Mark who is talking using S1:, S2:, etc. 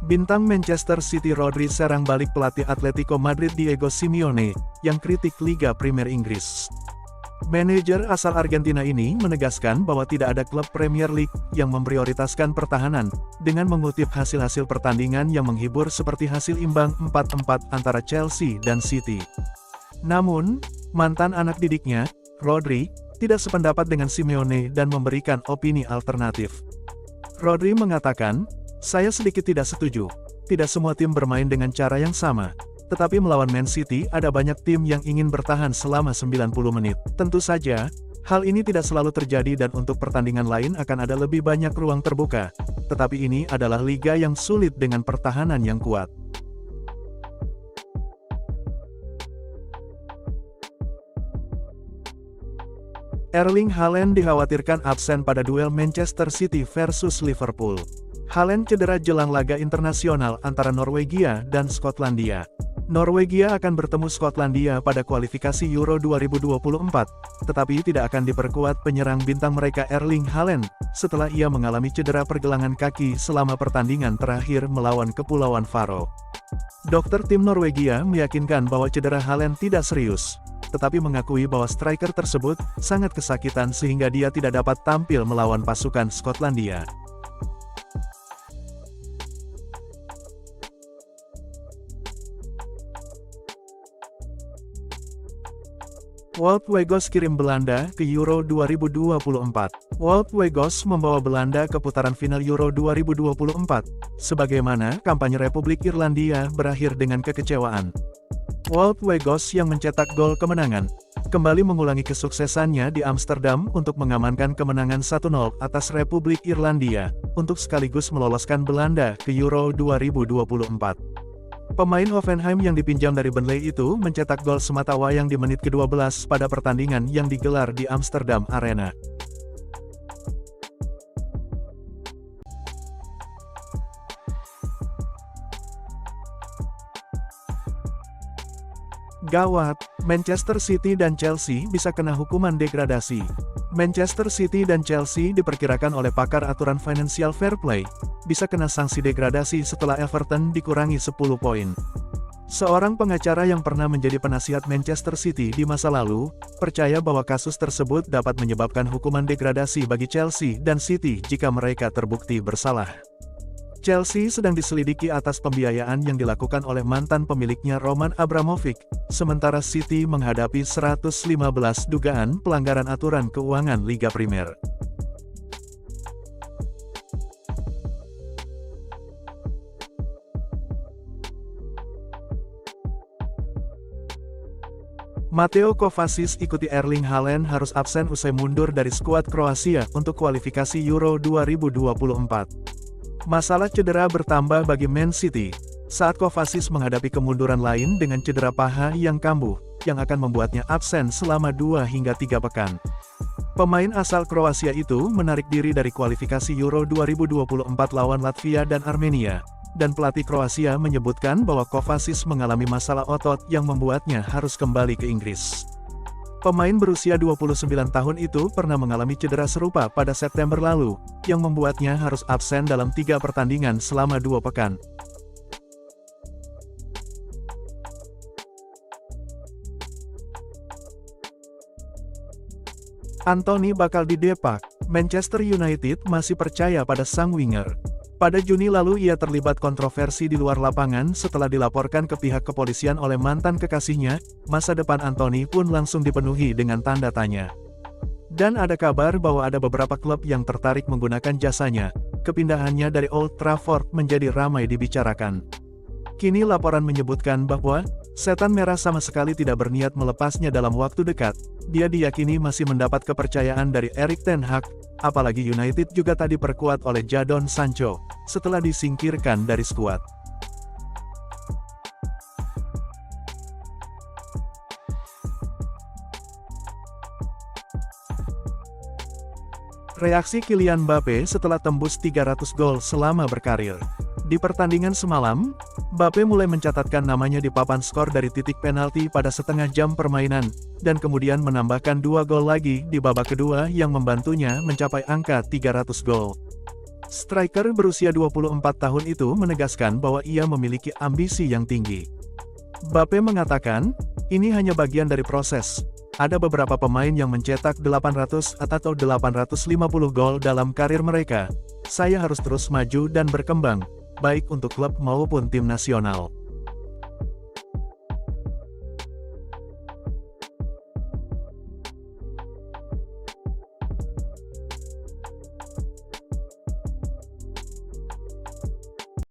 S1: Bintang Manchester City Rodri serang balik pelatih Atletico Madrid Diego Simeone, yang kritik Liga Premier Inggris. Manajer asal Argentina ini menegaskan bahwa tidak ada klub Premier League yang memprioritaskan pertahanan, dengan mengutip hasil-hasil pertandingan yang menghibur seperti hasil imbang 4-4 antara Chelsea dan City. Namun, mantan anak didiknya, Rodri, tidak sependapat dengan Simeone dan memberikan opini alternatif. Rodri mengatakan, "Saya sedikit tidak setuju. Tidak semua tim bermain dengan cara yang sama. Tetapi melawan Man City ada banyak tim yang ingin bertahan selama 90 menit. Tentu saja, hal ini tidak selalu terjadi dan untuk pertandingan lain akan ada lebih banyak ruang terbuka. Tetapi ini adalah liga yang sulit dengan pertahanan yang kuat." Erling Haaland dikhawatirkan absen pada duel Manchester City versus Liverpool. Haaland cedera jelang laga internasional antara Norwegia dan Skotlandia. Norwegia akan bertemu Skotlandia pada kualifikasi Euro 2024, tetapi tidak akan diperkuat penyerang bintang mereka Erling Haaland, setelah ia mengalami cedera pergelangan kaki selama pertandingan terakhir melawan Kepulauan Faroe. Dokter tim Norwegia meyakinkan bahwa cedera Haaland tidak serius, tetapi mengakui bahwa striker tersebut sangat kesakitan sehingga dia tidak dapat tampil melawan pasukan Skotlandia. Wout Weghorst kirim Belanda ke Euro 2024. Wout Weghorst membawa Belanda ke putaran final Euro 2024, sebagaimana kampanye Republik Irlandia berakhir dengan kekecewaan. Wout Weghorst yang mencetak gol kemenangan, kembali mengulangi kesuksesannya di Amsterdam untuk mengamankan kemenangan 1-0 atas Republik Irlandia, untuk sekaligus meloloskan Belanda ke Euro 2024. Pemain Hoffenheim yang dipinjam dari Burnley itu mencetak gol sematawayang di menit ke-12 pada pertandingan yang digelar di Amsterdam Arena. Gawat, Manchester City dan Chelsea bisa kena hukuman degradasi. Manchester City dan Chelsea diperkirakan oleh pakar aturan Financial Fair Play, bisa kena sanksi degradasi setelah Everton dikurangi 10 poin. Seorang pengacara yang pernah menjadi penasihat Manchester City di masa lalu, percaya bahwa kasus tersebut dapat menyebabkan hukuman degradasi bagi Chelsea dan City jika mereka terbukti bersalah. Chelsea sedang diselidiki atas pembiayaan yang dilakukan oleh mantan pemiliknya Roman Abramovich, sementara City menghadapi 115 dugaan pelanggaran aturan keuangan Liga Primer. Mateo Kovacic ikuti Erling Haaland harus absen usai mundur dari skuad Kroasia untuk kualifikasi Euro 2024. Masalah cedera bertambah bagi Man City, saat Kovacic menghadapi kemunduran lain dengan cedera paha yang kambuh, yang akan membuatnya absen selama 2 hingga 3 pekan. Pemain asal Kroasia itu menarik diri dari kualifikasi Euro 2024 lawan Latvia dan Armenia, dan pelatih Kroasia menyebutkan bahwa Kovacic mengalami masalah otot yang membuatnya harus kembali ke Inggris. Pemain berusia 29 tahun itu pernah mengalami cedera serupa pada September lalu, yang membuatnya harus absen dalam 3 pertandingan selama 2 pekan. Antony bakal didepak, Manchester United masih percaya pada sang winger. Pada Juni lalu ia terlibat kontroversi di luar lapangan setelah dilaporkan ke pihak kepolisian oleh mantan kekasihnya, masa depan Antony pun langsung dipenuhi dengan tanda tanya. Dan ada kabar bahwa ada beberapa klub yang tertarik menggunakan jasanya, kepindahannya dari Old Trafford menjadi ramai dibicarakan. Kini laporan menyebutkan bahwa, Setan Merah sama sekali tidak berniat melepasnya dalam waktu dekat, dia diyakini masih mendapat kepercayaan dari Erik ten Hag, apalagi United juga tadi diperkuat oleh Jadon Sancho, setelah disingkirkan dari skuad. Reaksi Kylian Mbappe setelah tembus 300 gol selama berkarir. Di pertandingan semalam, Mbappe mulai mencatatkan namanya di papan skor dari titik penalti pada setengah jam permainan, dan kemudian menambahkan 2 gol lagi di babak kedua yang membantunya mencapai angka 300 gol. Striker berusia 24 tahun itu menegaskan bahwa ia memiliki ambisi yang tinggi. Mbappe mengatakan, ini hanya bagian dari proses. Ada beberapa pemain yang mencetak 800 atau 850 gol dalam karir mereka. Saya harus terus maju dan berkembang, baik untuk klub maupun tim nasional.